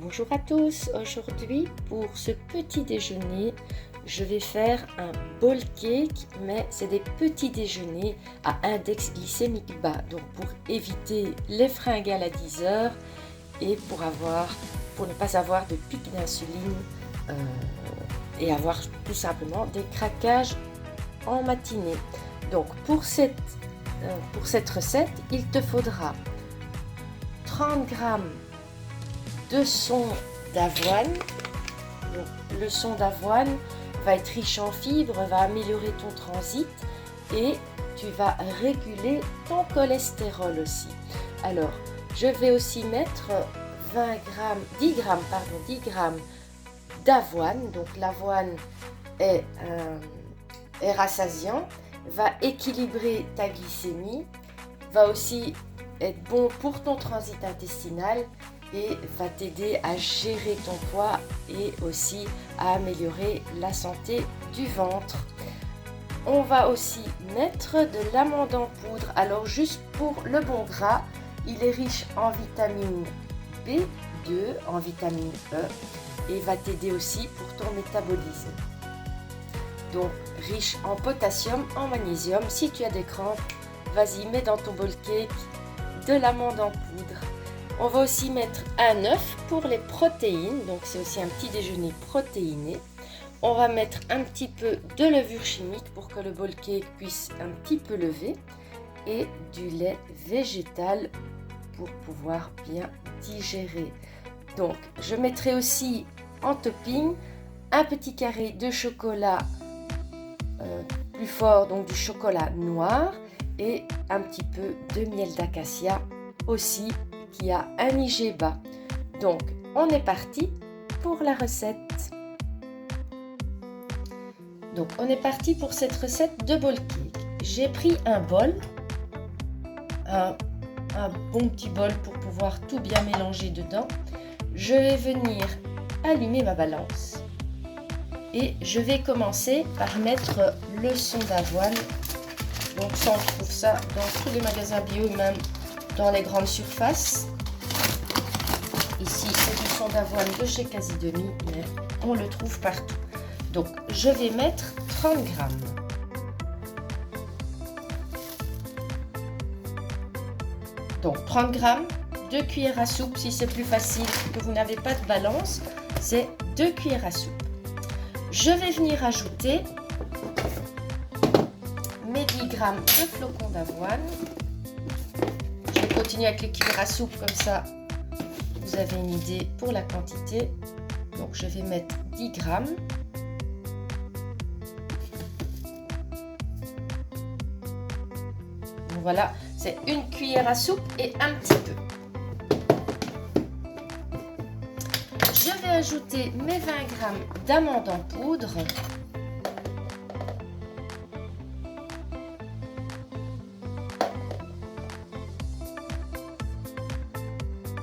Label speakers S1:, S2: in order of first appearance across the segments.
S1: Bonjour à tous, aujourd'hui pour ce petit déjeuner, je vais faire un bowl cake, mais c'est des petits déjeuners à index glycémique bas, donc pour éviter les fringales à 10 heures et pour ne pas avoir de pic d'insuline et avoir tout simplement des craquages en matinée. Donc pour cette recette, il te faudra 30 g de son d'avoine. Le son d'avoine va être riche en fibres, va améliorer ton transit et tu vas réguler ton cholestérol aussi. Alors, je vais aussi mettre 10 g d'avoine. Donc l'avoine est rassasiant, va équilibrer ta glycémie, va aussi être bon pour ton transit intestinal et va t'aider à gérer ton poids et aussi à améliorer la santé du ventre. On va aussi mettre de l'amande en poudre. Alors juste pour le bon gras, il est riche en vitamine B2, en vitamine E et va t'aider aussi pour ton métabolisme. Donc riche en potassium, en magnésium. Si tu as des crampes, vas-y, mets dans ton bowl cake de l'amande en poudre. On va aussi mettre un œuf pour les protéines, donc c'est aussi un petit déjeuner protéiné. On va mettre un petit peu de levure chimique pour que le bowl cake puisse un petit peu lever et du lait végétal pour pouvoir bien digérer. Donc je mettrai aussi en topping un petit carré de chocolat plus fort, donc du chocolat noir et un petit peu de miel d'acacia aussi qui a un IG bas. Donc on est parti pour la recette. Donc on est parti pour cette recette de bowl cake. J'ai pris un bol, un bon petit bol pour pouvoir tout bien mélanger dedans. Je vais venir allumer ma balance et je vais commencer par mettre le son d'avoine. Donc ça, on trouve ça dans tous les magasins bio, même dans les grandes surfaces. Ici, c'est du son d'avoine de chez Quasi Demi, mais on le trouve partout. Donc, je vais mettre 30 g. Donc, 30 g, 2 cuillères à soupe. Si c'est plus facile, que vous n'avez pas de balance, c'est 2 cuillères à soupe. Je vais venir ajouter mes 10 g de flocons d'avoine. Je vais continuer avec les cuillères à soupe, comme ça vous avez une idée pour la quantité. Donc je vais mettre 10 g. Donc voilà, c'est une cuillère à soupe et un petit peu. Je vais ajouter mes 20 g d'amandes en poudre.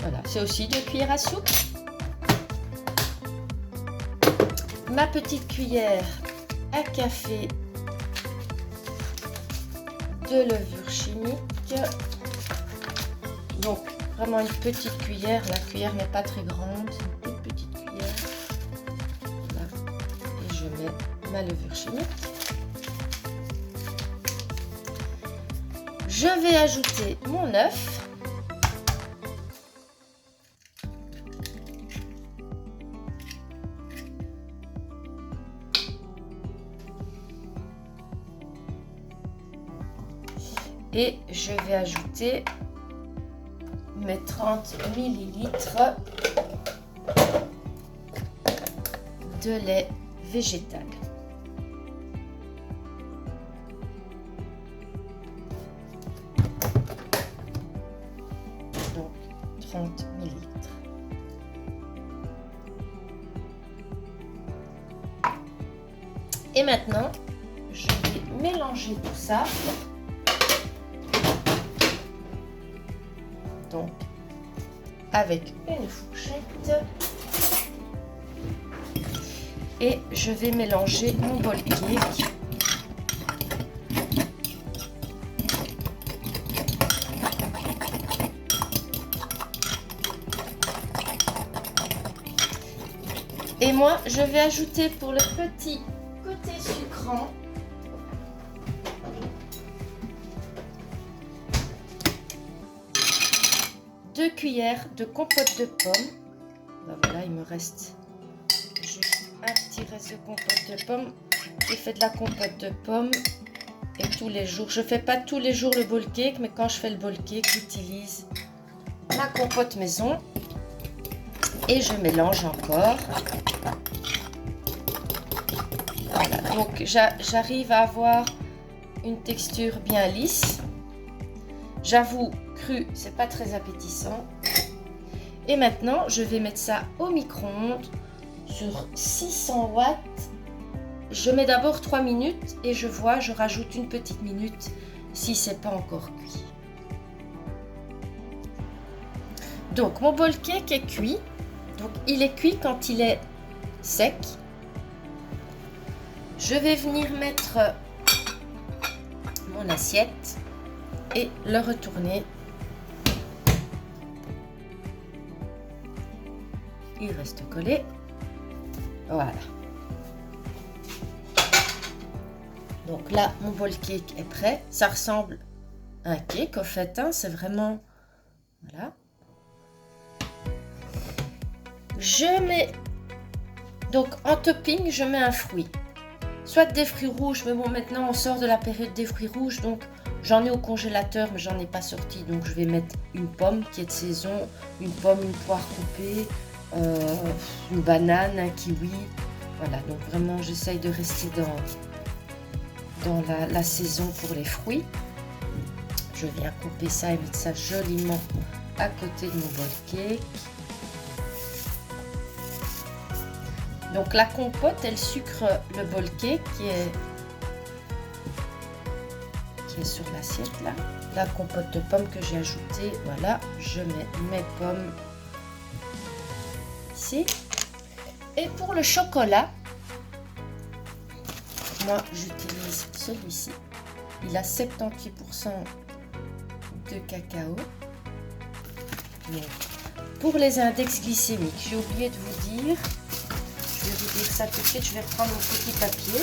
S1: Voilà, c'est aussi 2 cuillères à soupe. Ma petite cuillère à café de levure chimique. Donc vraiment une petite cuillère. La cuillère n'est pas très grande, c'est une toute petite cuillère. Voilà. Et je mets ma levure chimique. Je vais ajouter mon œuf. Et je vais ajouter mes 30 ml de lait végétal. Donc 30 ml. Et maintenant, je vais mélanger tout ça. Donc, avec une fourchette et je vais mélanger mon bowl cake. Et moi, je vais ajouter pour le petit côté sucrant deux cuillères de compote de pommes. Ben voilà, il me reste juste un petit reste de compote de pommes. J'ai fait de la compote de pommes et tous les jours. Je fais pas tous les jours le bowl cake, mais quand je fais le bowl cake, j'utilise ma compote maison et je mélange encore. Voilà, donc j'arrive à avoir une texture bien lisse. J'avoue, cru, c'est pas très appétissant. Et maintenant, je vais mettre ça au micro-ondes sur 600 watts. Je mets d'abord 3 minutes et je vois, je rajoute une petite minute si c'est pas encore cuit. Donc, mon bowl cake est cuit. Donc, il est cuit quand il est sec. Je vais venir mettre mon assiette et le retourner. Il reste collé. Voilà. Donc là, mon bowl cake est prêt. Ça ressemble à un cake, au fait. Hein, c'est vraiment... Voilà. Je mets... Donc, en topping, je mets un fruit. Soit des fruits rouges, mais bon, maintenant, on sort de la période des fruits rouges. Donc, j'en ai au congélateur, mais j'en ai pas sorti. Donc, je vais mettre une pomme qui est de saison, une pomme, une poire coupée, une banane, un kiwi. Voilà, donc vraiment, j'essaye de rester dans la saison pour les fruits. Je viens couper ça et mettre ça joliment à côté de mon bowl cake. Donc la compote, elle sucre le bowl cake qui est sur l'assiette là. La compote de pommes que j'ai ajoutée, voilà, je mets mes pommes ici. Et pour le chocolat, moi j'utilise celui-ci. Il a 78% de cacao. Donc, pour les index glycémiques, j'ai oublié de vous dire, je vais vous dire ça tout de suite, je vais prendre mon petit papier.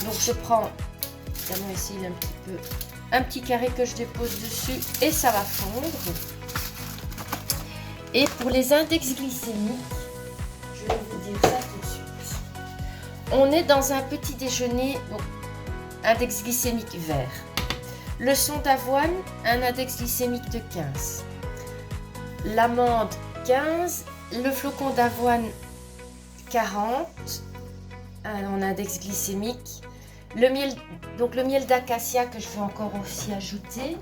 S1: Donc je prends, évidemment ici il est un petit carré que je dépose dessus et ça va fondre. Et pour les index glycémiques, je vais vous dire ça tout de suite. On est dans un petit déjeuner, donc index glycémique vert. Le son d'avoine, un index glycémique de 15. L'amande 15, le flocon d'avoine 40 en index glycémique. Le miel, donc le miel d'acacia que je vais encore aussi ajouter.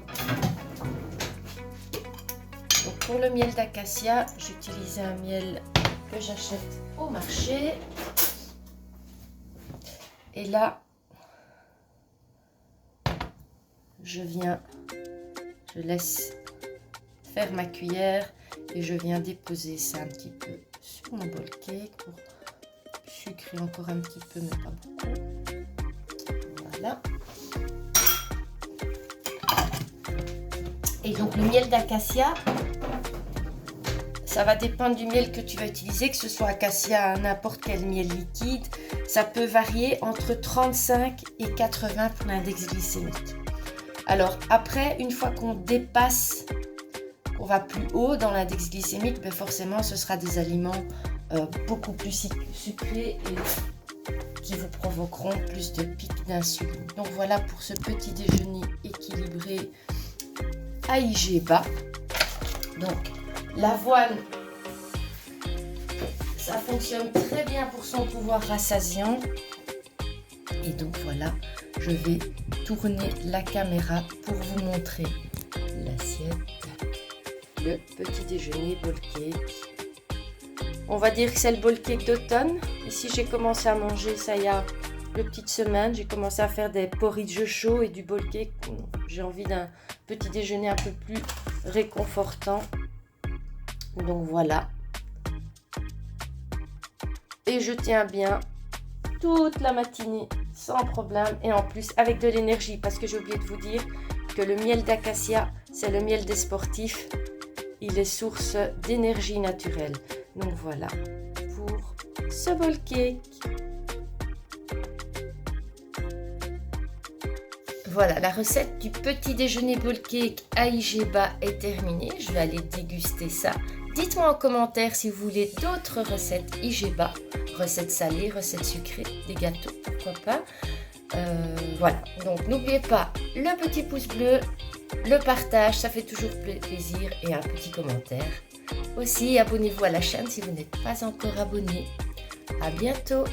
S1: Donc pour le miel d'acacia, j'utilise un miel que j'achète au marché. Et là, je laisse faire ma cuillère et je viens déposer ça un petit peu sur mon bowl cake pour sucrer encore un petit peu, mais pas beaucoup. Voilà. Et donc le miel d'acacia, ça va dépendre du miel que tu vas utiliser, que ce soit acacia, n'importe quel miel liquide. Ça peut varier entre 35 et 80 pour l'index glycémique. Alors après, une fois qu'on dépasse, qu'on va plus haut dans l'index glycémique, ben forcément ce sera des aliments beaucoup plus sucrés et qui vous provoqueront plus de pics d'insuline. Donc voilà pour ce petit déjeuner équilibré à IG bas. Donc l'avoine, ça fonctionne très bien pour son pouvoir rassasiant. Et donc voilà, je vais tourner la caméra pour vous montrer l'assiette, le petit déjeuner bowl cake. On va dire que c'est le bowl cake d'automne. Ici j'ai commencé à manger ça il y a 2 petites semaines. J'ai commencé à faire des porridge chauds et du bowl cake. J'ai envie d'un petit déjeuner un peu plus réconfortant. Donc voilà. Et je tiens bien toute la matinée sans problème et en plus avec de l'énergie parce que j'ai oublié de vous dire que le miel d'acacia, c'est le miel des sportifs. Il est source d'énergie naturelle. Donc voilà pour ce bowl cake. Voilà, la recette du petit déjeuner bowl cake à Igeba est terminée. Je vais aller déguster ça. Dites-moi en commentaire si vous voulez d'autres recettes Igeba, recettes salées, recettes sucrées, des gâteaux, pourquoi pas. Voilà, donc n'oubliez pas le petit pouce bleu, le partage, ça fait toujours plaisir, et un petit commentaire. Aussi, abonnez-vous à la chaîne si vous n'êtes pas encore abonné. À bientôt!